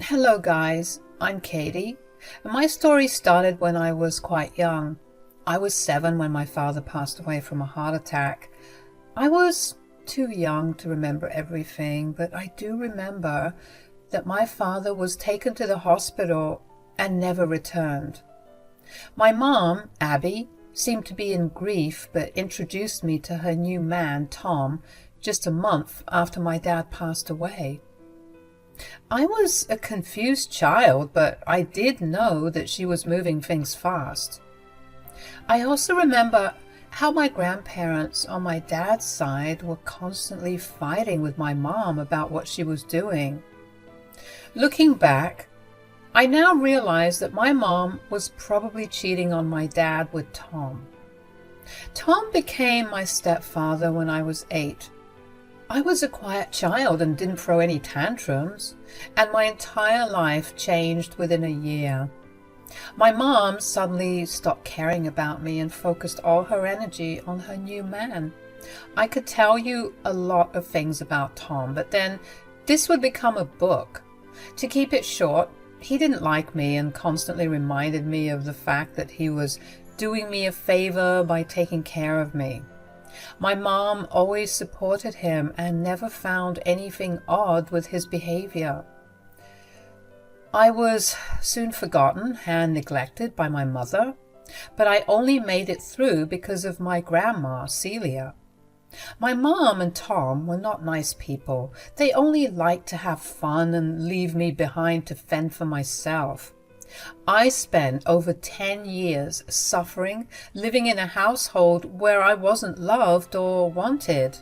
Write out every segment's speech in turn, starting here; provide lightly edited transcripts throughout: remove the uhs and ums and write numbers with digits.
Hello guys, I'm Katie, and my story started when I was quite young. I was 7 when my father passed away from a heart attack. I was too young to remember everything, but I do remember that my father was taken to the hospital and never returned. My mom, Abby, seemed to be in grief, but introduced me to her new man, Tom, just a month after my dad passed away. I was a confused child, but I did know that she was moving things fast. I also remember how my grandparents on my dad's side were constantly fighting with my mom about what she was doing. Looking back, I now realize that my mom was probably cheating on my dad with Tom. Tom became my stepfather when I was 8. I was a quiet child and didn't throw any tantrums, and my entire life changed within a year. My mom suddenly stopped caring about me and focused all her energy on her new man. I could tell you a lot of things about Tom, but then this would become a book. To keep it short, he didn't like me and constantly reminded me of the fact that he was doing me a favor by taking care of me. My mom always supported him and never found anything odd with his behavior. I was soon forgotten and neglected by my mother, but I only made it through because of my grandma, Celia. My mom and Tom were not nice people. They only liked to have fun and leave me behind to fend for myself. I spent over 10 years suffering, living in a household where I wasn't loved or wanted.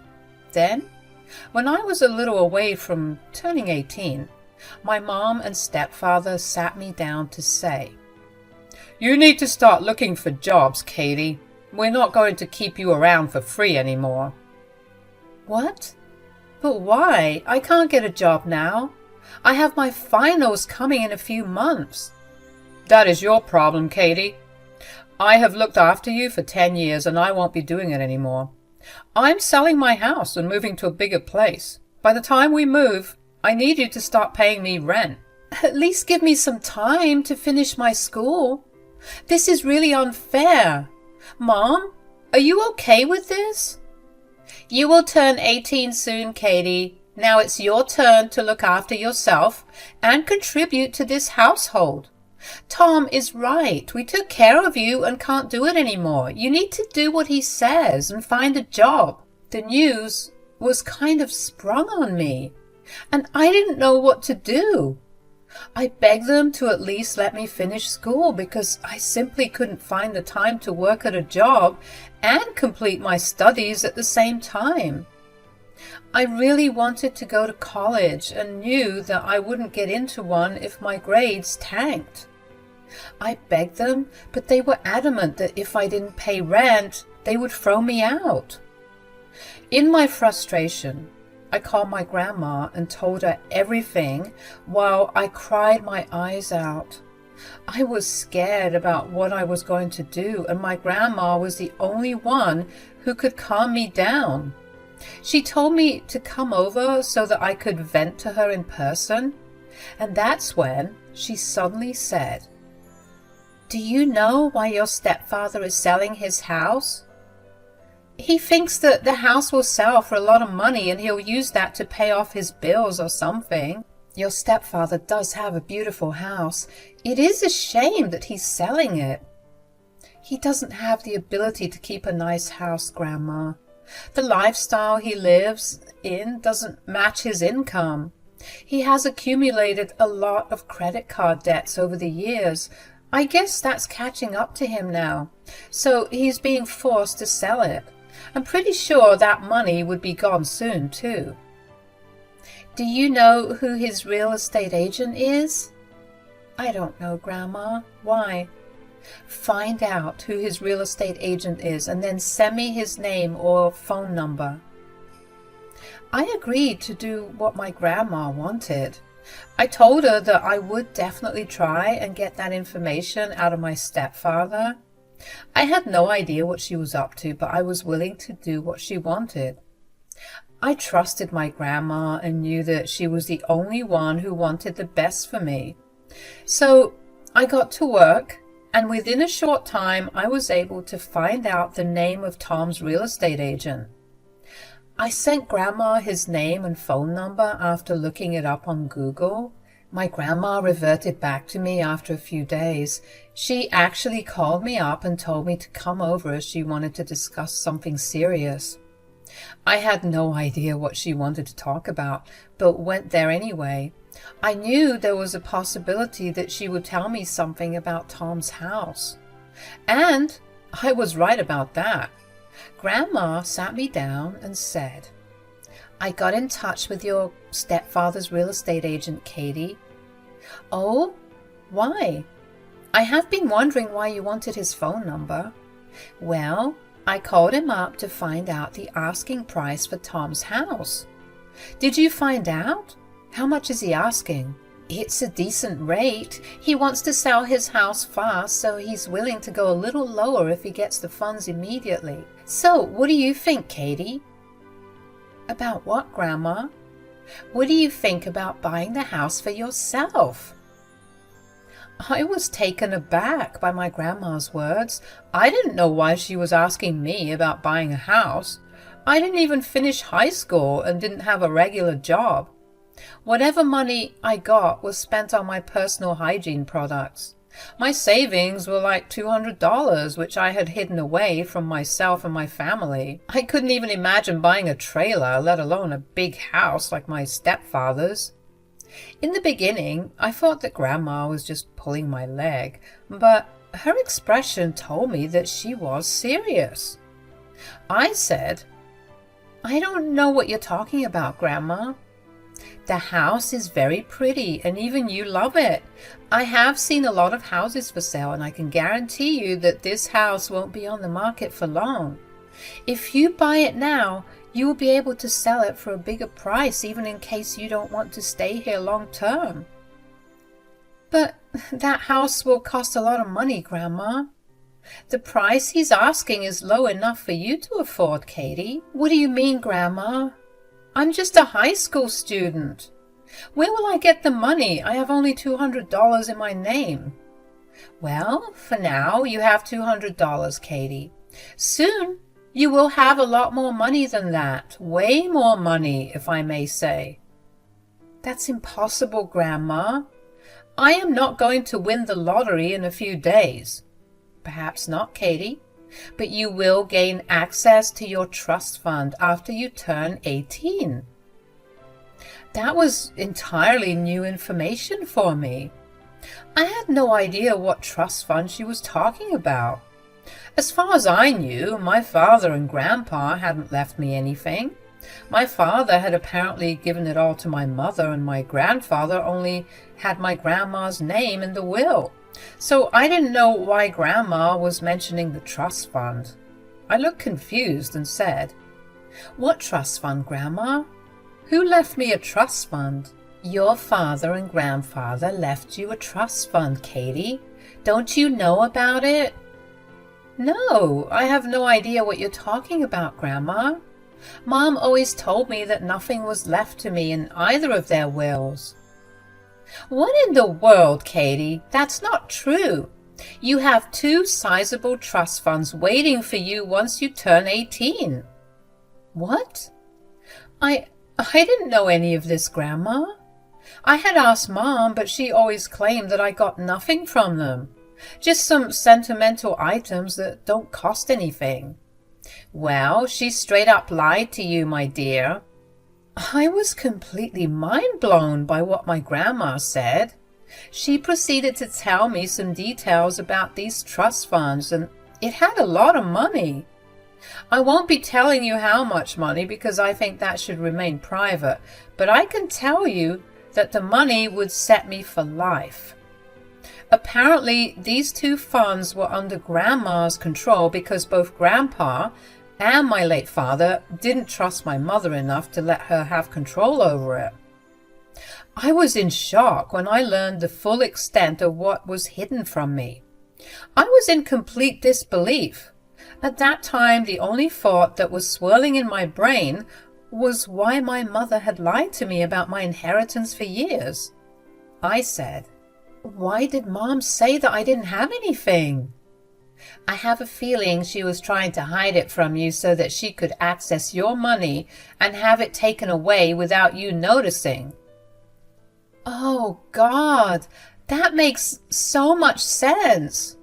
Then, when I was a little away from turning 18, my mom and stepfather sat me down to say, "You need to start looking for jobs, Katie. We're not going to keep you around for free anymore." What? But why? I can't get a job now. I have my finals coming in a few months. That is your problem, Katie. I have looked after you for 10 years and I won't be doing it anymore. I'm selling my house and moving to a bigger place. By the time we move, I need you to start paying me rent. At least give me some time to finish my school. This is really unfair. Mom, are you okay with this? You will turn 18 soon, Katie. Now it's your turn to look after yourself and contribute to this household. Tom is right. We took care of you and can't do it anymore. You need to do what he says and find a job. The news was kind of sprung on me, and I didn't know what to do. I begged them to at least let me finish school because I simply couldn't find the time to work at a job and complete my studies at the same time. I really wanted to go to college and knew that I wouldn't get into one if my grades tanked. I begged them, but they were adamant that if I didn't pay rent, they would throw me out. In my frustration, I called my grandma and told her everything while I cried my eyes out. I was scared about what I was going to do, and my grandma was the only one who could calm me down. She told me to come over so that I could vent to her in person, and that's when she suddenly said, "Do you know why your stepfather is selling his house? He thinks that the house will sell for a lot of money and he'll use that to pay off his bills or something. Your stepfather does have a beautiful house. It is a shame that he's selling it. He doesn't have the ability to keep a nice house, Grandma. The lifestyle he lives in doesn't match his income. He has accumulated a lot of credit card debts over the years. I guess that's catching up to him now, so he's being forced to sell it. I'm pretty sure that money would be gone soon, too." "Do you know who his real estate agent is?" "I don't know, Grandma. Why?" "Find out who his real estate agent is and then send me his name or phone number." I agreed to do what my grandma wanted. I told her that I would definitely try and get that information out of my stepfather. I had no idea what she was up to, but I was willing to do what she wanted. I trusted my grandma and knew that she was the only one who wanted the best for me. So I got to work, and within a short time I was able to find out the name of Tom's real estate agent. I sent Grandma his name and phone number after looking it up on Google. My grandma reverted back to me after a few days. She actually called me up and told me to come over as she wanted to discuss something serious. I had no idea what she wanted to talk about, but went there anyway. I knew there was a possibility that she would tell me something about Tom's house. And I was right about that. Grandma sat me down and said, "I got in touch with your stepfather's real estate agent, Katie." "Oh, why?" "I have been wondering why you wanted his phone number." "Well, I called him up to find out the asking price for Tom's house." "Did you find out? How much is he asking?" "It's a decent rate. He wants to sell his house fast, so he's willing to go a little lower if he gets the funds immediately. So, what do you think, Katie?" "About what, Grandma?" "What do you think about buying the house for yourself?" I was taken aback by my grandma's words. I didn't know why she was asking me about buying a house. I didn't even finish high school and didn't have a regular job. Whatever money I got was spent on my personal hygiene products. My savings were like $200, which I had hidden away from myself and my family. I couldn't even imagine buying a trailer, let alone a big house like my stepfather's. In the beginning, I thought that Grandma was just pulling my leg, but her expression told me that she was serious. I said, "I don't know what you're talking about, Grandma." "The house is very pretty, and even you love it. I have seen a lot of houses for sale, and I can guarantee you that this house won't be on the market for long. If you buy it now, you will be able to sell it for a bigger price, even in case you don't want to stay here long term." "But that house will cost a lot of money, Grandma." "The price he's asking is low enough for you to afford, Katie." "What do you mean, Grandma? I'm just a high school student. Where will I get the money? I have only $200 in my name." "Well, for now, you have $200, Katie. Soon, you will have a lot more money than that. Way more money, if I may say." "That's impossible, Grandma. I am not going to win the lottery in a few days." "Perhaps not, Katie. But you will gain access to your trust fund after you turn 18. That was entirely new information for me. I had no idea what trust fund she was talking about. As far as I knew, my father and Grandpa hadn't left me anything. My father had apparently given it all to my mother, and my grandfather only had my grandma's name in the will. So I didn't know why Grandma was mentioning the trust fund. I looked confused and said, "What trust fund, Grandma? Who left me a trust fund?" "Your father and grandfather left you a trust fund, Katie. Don't you know about it?" "No, I have no idea what you're talking about, Grandma. Mom always told me that nothing was left to me in either of their wills." "What in the world, Katie? That's not true. You have 2 sizable trust funds waiting for you once you turn 18. "What? I didn't know any of this, Grandma. I had asked Mom, but she always claimed that I got nothing from them. Just some sentimental items that don't cost anything." "Well, she straight up lied to you, my dear." I was completely mind-blown by what my grandma said. She proceeded to tell me some details about these trust funds, and it had a lot of money. I won't be telling you how much money because I think that should remain private, but I can tell you that the money would set me for life. Apparently, these 2 funds were under Grandma's control because both Grandpa and my late father didn't trust my mother enough to let her have control over it. I was in shock when I learned the full extent of what was hidden from me. I was in complete disbelief. At that time, the only thought that was swirling in my brain was why my mother had lied to me about my inheritance for years. I said, "Why did Mom say that I didn't have anything?" "I have a feeling she was trying to hide it from you so that she could access your money and have it taken away without you noticing." Oh, God, that makes so much sense.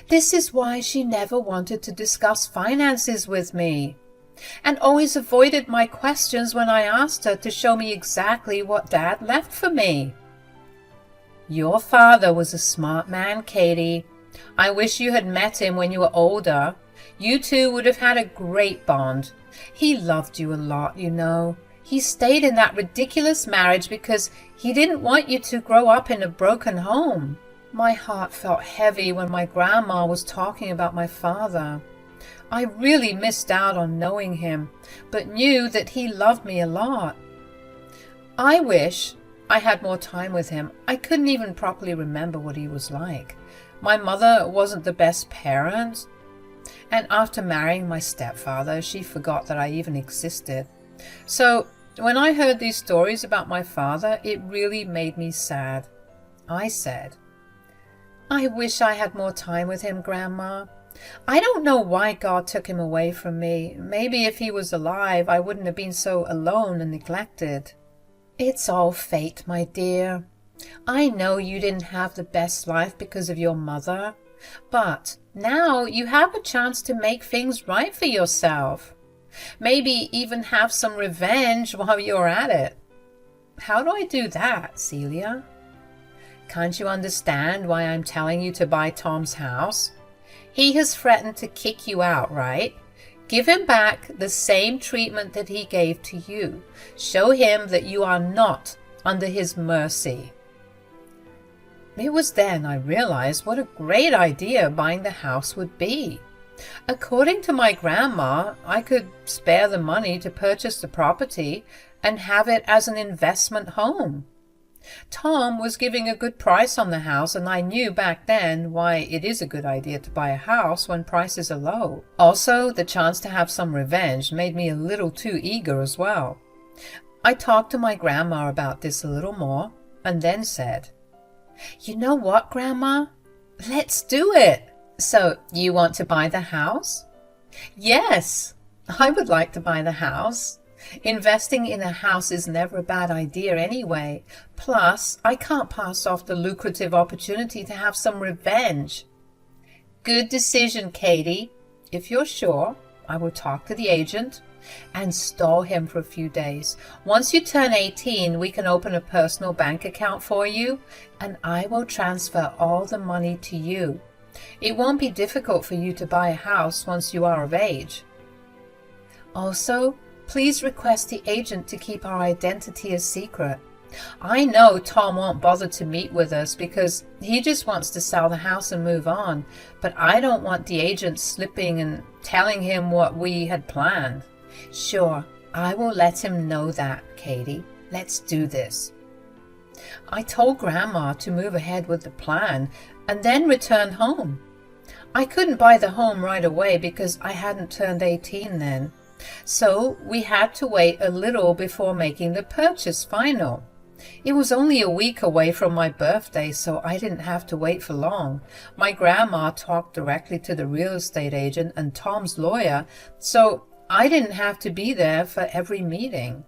This is why she never wanted to discuss finances with me, and always avoided my questions when I asked her to show me exactly what Dad left for me. Your father was a smart man, Katie. I wish you had met him when you were older. You two would have had a great bond. He loved you a lot, you know. He stayed in that ridiculous marriage because he didn't want you to grow up in a broken home. My heart felt heavy when my grandma was talking about my father. I really missed out on knowing him, but knew that he loved me a lot. I wish I had more time with him. I couldn't even properly remember what he was like. My mother wasn't the best parent, and after marrying my stepfather, she forgot that I even existed. So when I heard these stories about my father, it really made me sad. I said, "I wish I had more time with him, Grandma. I don't know why God took him away from me. Maybe if he was alive, I wouldn't have been so alone and neglected." "It's all fate, my dear. I know you didn't have the best life because of your mother, but now you have a chance to make things right for yourself. Maybe even have some revenge while you're at it." "How do I do that, Celia?" "Can't you understand why I'm telling you to buy Tom's house? He has threatened to kick you out, right? Give him back the same treatment that he gave to you. Show him that you are not under his mercy." It was then I realized what a great idea buying the house would be. According to my grandma, I could spare the money to purchase the property and have it as an investment home. Tom was giving a good price on the house, and I knew back then why it is a good idea to buy a house when prices are low. Also, the chance to have some revenge made me a little too eager as well. I talked to my grandma about this a little more, and then said, "You know what, Grandma? Let's do it." "So you want to buy the house?" "Yes, I would like to buy the house. Investing in a house is never a bad idea anyway. Plus, I can't pass off the lucrative opportunity to have some revenge." "Good decision, Katie. If you're sure, I will talk to the agent and stall him for a few days. Once you turn 18, we can open a personal bank account for you, and I will transfer all the money to you. It won't be difficult for you to buy a house once you are of age. Also, please request the agent to keep our identity a secret. I know Tom won't bother to meet with us because he just wants to sell the house and move on, but I don't want the agent slipping and telling him what we had planned." "Sure, I will let him know that, Katie. Let's do this." I told Grandma to move ahead with the plan and then return home. I couldn't buy the home right away because I hadn't turned 18 then. So we had to wait a little before making the purchase final. It was only a week away from my birthday, so I didn't have to wait for long. My grandma talked directly to the real estate agent and Tom's lawyer, so I didn't have to be there for every meeting.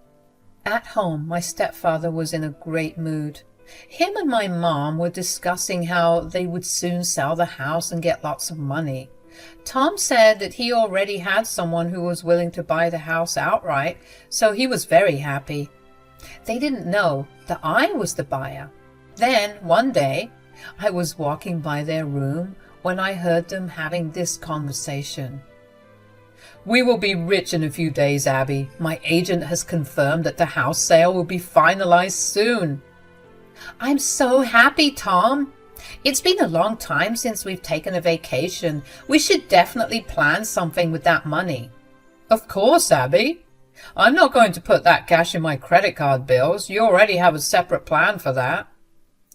At home, my stepfather was in a great mood. Him and my mom were discussing how they would soon sell the house and get lots of money. Tom said that he already had someone who was willing to buy the house outright, so he was very happy. They didn't know that I was the buyer. Then, one day, I was walking by their room when I heard them having this conversation. "We will be rich in a few days, Abby. My agent has confirmed that the house sale will be finalized soon." "I'm so happy, Tom. It's been a long time since we've taken a vacation. We should definitely plan something with that money." "Of course, Abby. I'm not going to put that cash in my credit card bills. You already have a separate plan for that."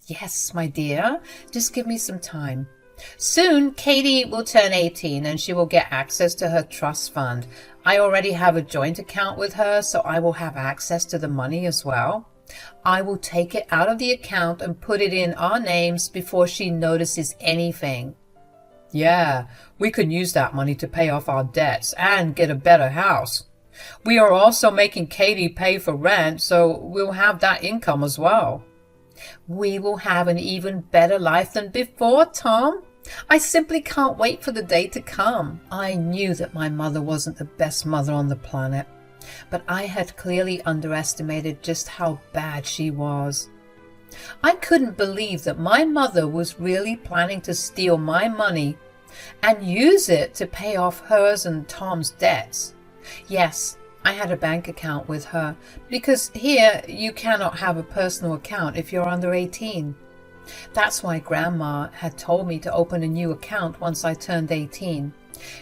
"Yes, my dear. Just give me some time. Soon, Katie will turn 18 and she will get access to her trust fund. I already have a joint account with her, so I will have access to the money as well. I will take it out of the account and put it in our names before she notices anything. Yeah, we can use that money to pay off our debts and get a better house. We are also making Katie pay for rent, so we'll have that income as well. We will have an even better life than before, Tom. I simply can't wait for the day to come. I knew that my mother wasn't the best mother on the planet, but I had clearly underestimated just how bad she was. I couldn't believe that my mother was really planning to steal my money and use it to pay off hers and Tom's debts. Yes, I had a bank account with her, because here you cannot have a personal account if you're under 18. That's why Grandma had told me to open a new account once I turned 18.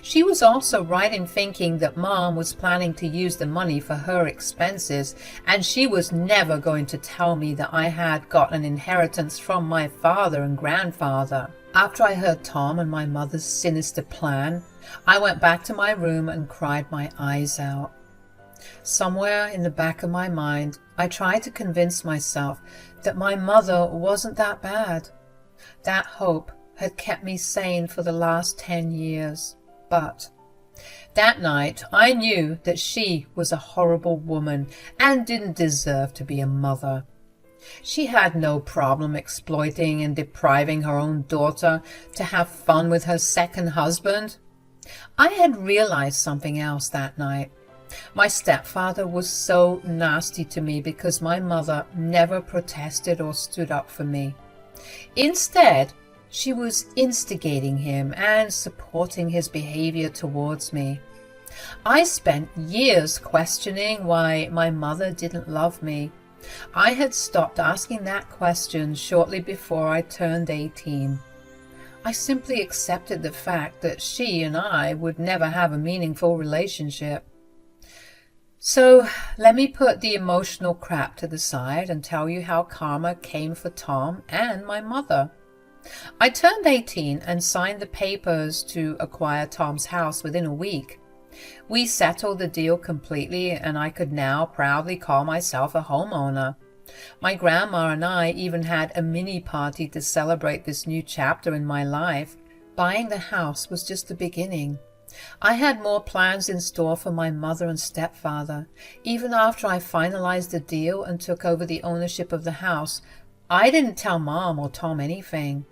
She was also right in thinking that Mom was planning to use the money for her expenses, and she was never going to tell me that I had got an inheritance from my father and grandfather. After I heard Tom and my mother's sinister plan, I went back to my room and cried my eyes out. Somewhere in the back of my mind, I tried to convince myself that my mother wasn't that bad. That hope had kept me sane for the last 10 years. But that night, I knew that she was a horrible woman and didn't deserve to be a mother. She had no problem exploiting and depriving her own daughter to have fun with her second husband. I had realized something else that night. My stepfather was so nasty to me because my mother never protested or stood up for me. Instead, she was instigating him and supporting his behavior towards me. I spent years questioning why my mother didn't love me. I had stopped asking that question shortly before I turned 18. I simply accepted the fact that she and I would never have a meaningful relationship. So let me put the emotional crap to the side and tell you how karma came for Tom and my mother. I turned 18 and signed the papers to acquire Tom's house within a week. We settled the deal completely, and I could now proudly call myself a homeowner. My grandma and I even had a mini party to celebrate this new chapter in my life. Buying the house was just the beginning. I had more plans in store for my mother and stepfather. Even after I finalized the deal and took over the ownership of the house, I didn't tell Mom or Tom anything.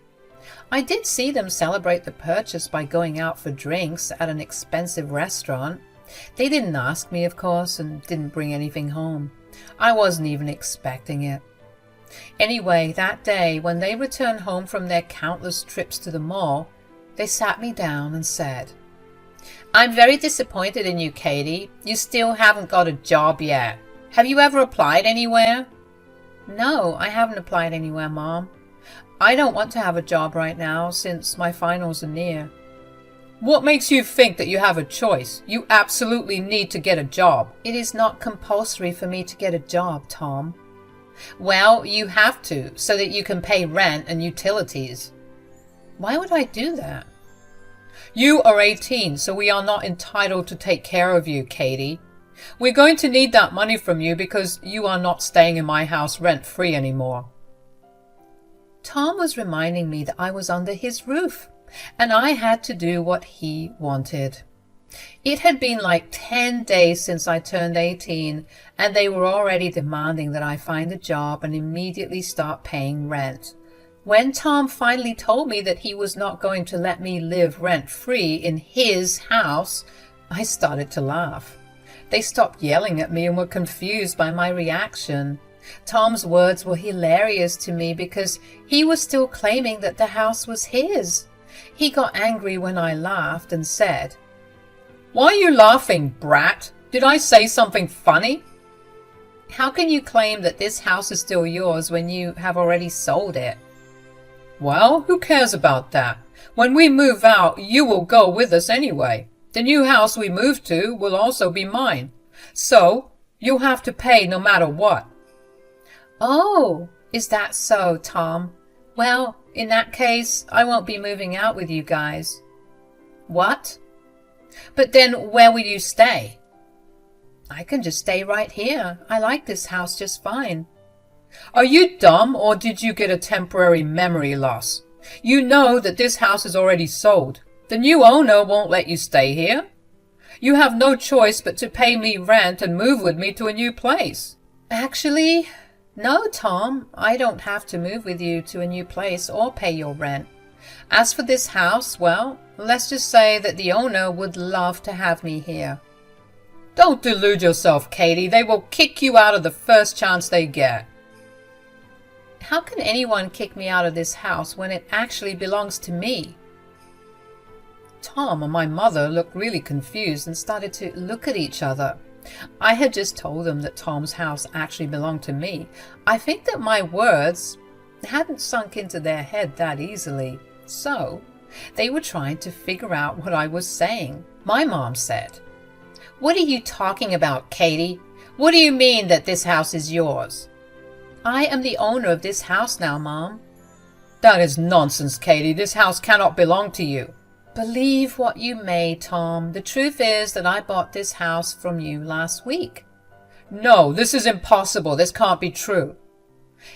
I did see them celebrate the purchase by going out for drinks at an expensive restaurant. They didn't ask me, of course, and didn't bring anything home. I wasn't even expecting it. Anyway, that day, when they returned home from their countless trips to the mall, they sat me down and said, "I'm very disappointed in you, Katie. You still haven't got a job yet. Have you ever applied anywhere?" "No, I haven't applied anywhere, Mom. I don't want to have a job right now since my finals are near." "What makes you think that you have a choice? You absolutely need to get a job." "It is not compulsory for me to get a job, Tom." "Well, you have to, so that you can pay rent and utilities." "Why would I do that?" "You are 18, so we are not entitled to take care of you, Katie. We're going to need that money from you because you are not staying in my house rent-free anymore." Tom was reminding me that I was under his roof, and I had to do what he wanted. It had been like 10 days since I turned 18, and they were already demanding that I find a job and immediately start paying rent. When Tom finally told me that he was not going to let me live rent-free in his house, I started to laugh. They stopped yelling at me and were confused by my reaction. Tom's words were hilarious to me because he was still claiming that the house was his. He got angry when I laughed and said, "Why are you laughing, brat? Did I say something funny?" "How can you claim that this house is still yours when you have already sold it?" "Well, who cares about that? When we move out, you will go with us anyway. The new house we move to will also be mine. So, you'll have to pay no matter what." "Oh, is that so, Tom? Well, in that case, I won't be moving out with you guys. What? But then where will you stay? I can just stay right here. I like this house just fine. Are you dumb, or did you get a temporary memory loss? You know that this house is already sold. The new owner won't let you stay here. You have no choice but to pay me rent and move with me to a new place. Actually, no, Tom. I don't have to move with you to a new place or pay your rent. As for this house, well, let's just say that the owner would love to have me here. Don't delude yourself, Katie. They will kick you out of the first chance they get. How can anyone kick me out of this house when it actually belongs to me? Tom and my mother looked really confused and started to look at each other. I had just told them that Tom's house actually belonged to me. I think that my words hadn't sunk into their head that easily. So, they were trying to figure out what I was saying. My mom said, "What are you talking about, Katie? What do you mean that this house is yours?" "I am the owner of this house now, Mom." "That is nonsense, Katie. This house cannot belong to you." "Believe what you may, Tom. The truth is that I bought this house from you last week." "No, this is impossible. This can't be true."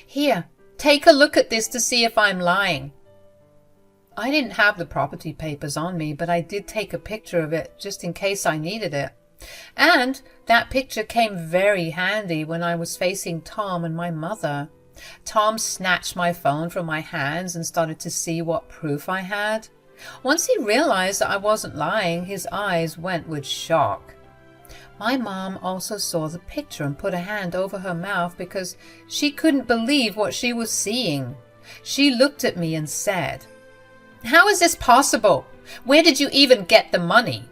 "Here, take a look at this to see if I'm lying." I didn't have the property papers on me, but I did take a picture of it just in case I needed it. And that picture came very handy when I was facing Tom and my mother. Tom snatched my phone from my hands and started to see what proof I had. Once he realized that I wasn't lying, his eyes went with shock. My mom also saw the picture and put a hand over her mouth because she couldn't believe what she was seeing. She looked at me and said, "How is this possible? Where did you even get the money?"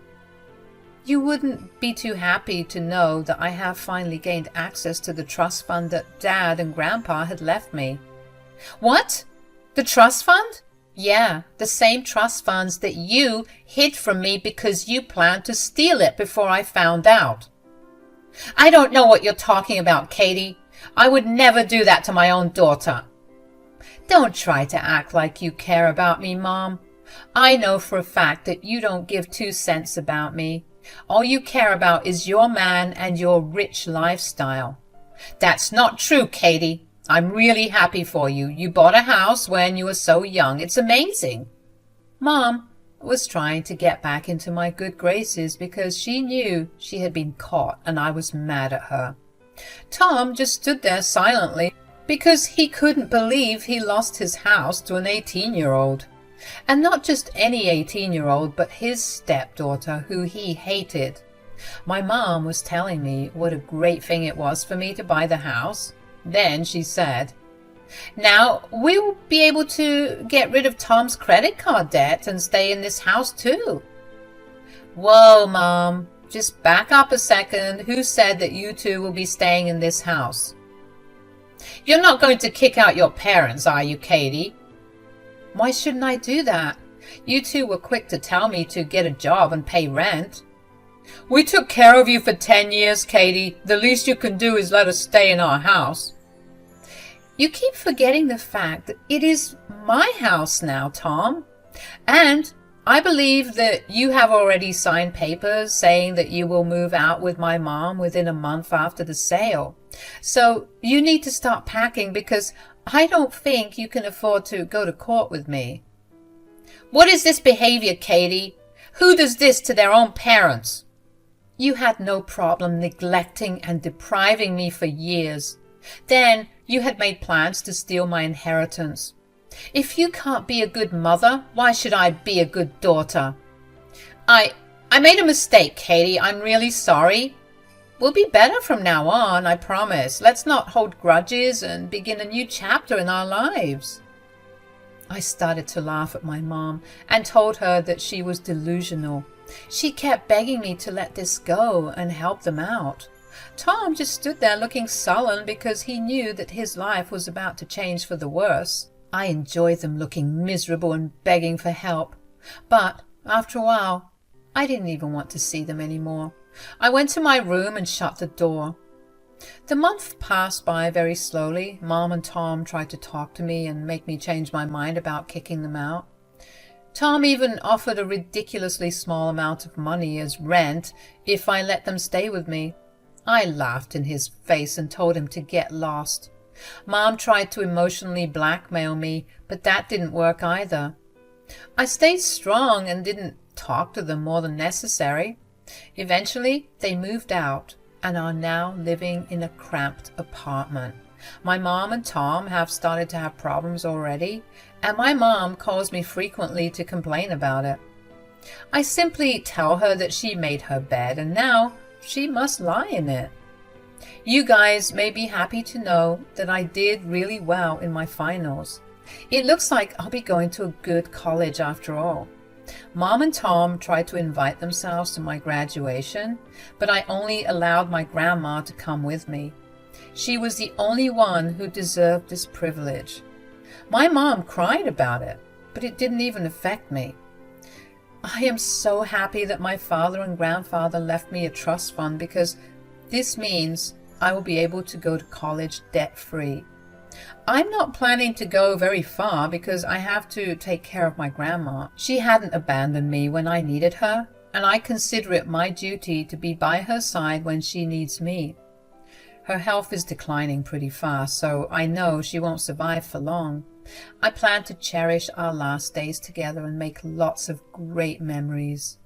You wouldn't be too happy to know that I have finally gained access to the trust fund that Dad and Grandpa had left me. What? The trust fund? Yeah, the same trust funds that you hid from me because you planned to steal it before I found out. I don't know what you're talking about, Katie. I would never do that to my own daughter. Don't try to act like you care about me, Mom. I know for a fact that you don't give 2 cents about me. All you care about is your man and your rich lifestyle. That's not true, Katie. I'm really happy for you. You bought a house when you were so young. It's amazing. Mom was trying to get back into my good graces because she knew she had been caught and I was mad at her. Tom just stood there silently because he couldn't believe he lost his house to an 18-year-old. And not just any 18-year-old, but his stepdaughter, who he hated. My mom was telling me what a great thing it was for me to buy the house. Then she said, "Now we'll be able to get rid of Tom's credit card debt and stay in this house too." Whoa, Mom, just back up a second. Who said that you two will be staying in this house? You're not going to kick out your parents, are you, Katie? Why shouldn't I do that? You two were quick to tell me to get a job and pay rent. We took care of you for 10 years, Katie. The least you can do is let us stay in our house. You keep forgetting the fact that it is my house now, Tom. And I believe that you have already signed papers saying that you will move out with my mom within a month after the sale. So you need to start packing because I don't think you can afford to go to court with me. What is this behavior, Katie? Who does this to their own parents? You had no problem neglecting and depriving me for years. Then you had made plans to steal my inheritance. If you can't be a good mother, why should I be a good daughter? I made a mistake, Katie. I'm really sorry. We'll be better from now on, I promise. Let's not hold grudges and begin a new chapter in our lives. I started to laugh at my mom and told her that she was delusional. She kept begging me to let this go and help them out. Tom just stood there looking sullen because he knew that his life was about to change for the worse. I enjoyed them looking miserable and begging for help. But after a while, I didn't even want to see them anymore. I went to my room and shut the door. The month passed by very slowly. Mom and Tom tried to talk to me and make me change my mind about kicking them out. Tom even offered a ridiculously small amount of money as rent if I let them stay with me. I laughed in his face and told him to get lost. Mom tried to emotionally blackmail me, but that didn't work either. I stayed strong and didn't talk to them more than necessary. Eventually, they moved out and are now living in a cramped apartment. My mom and Tom have started to have problems already, and my mom calls me frequently to complain about it. I simply tell her that she made her bed and now she must lie in it. You guys may be happy to know that I did really well in my finals. It looks like I'll be going to a good college after all. Mom and Tom tried to invite themselves to my graduation, but I only allowed my grandma to come with me. She was the only one who deserved this privilege. My mom cried about it, but it didn't even affect me. I am so happy that my father and grandfather left me a trust fund because this means I will be able to go to college debt-free. I'm not planning to go very far because I have to take care of my grandma. She hadn't abandoned me when I needed her, and I consider it my duty to be by her side when she needs me. Her health is declining pretty fast, so I know she won't survive for long. I plan to cherish our last days together and make lots of great memories.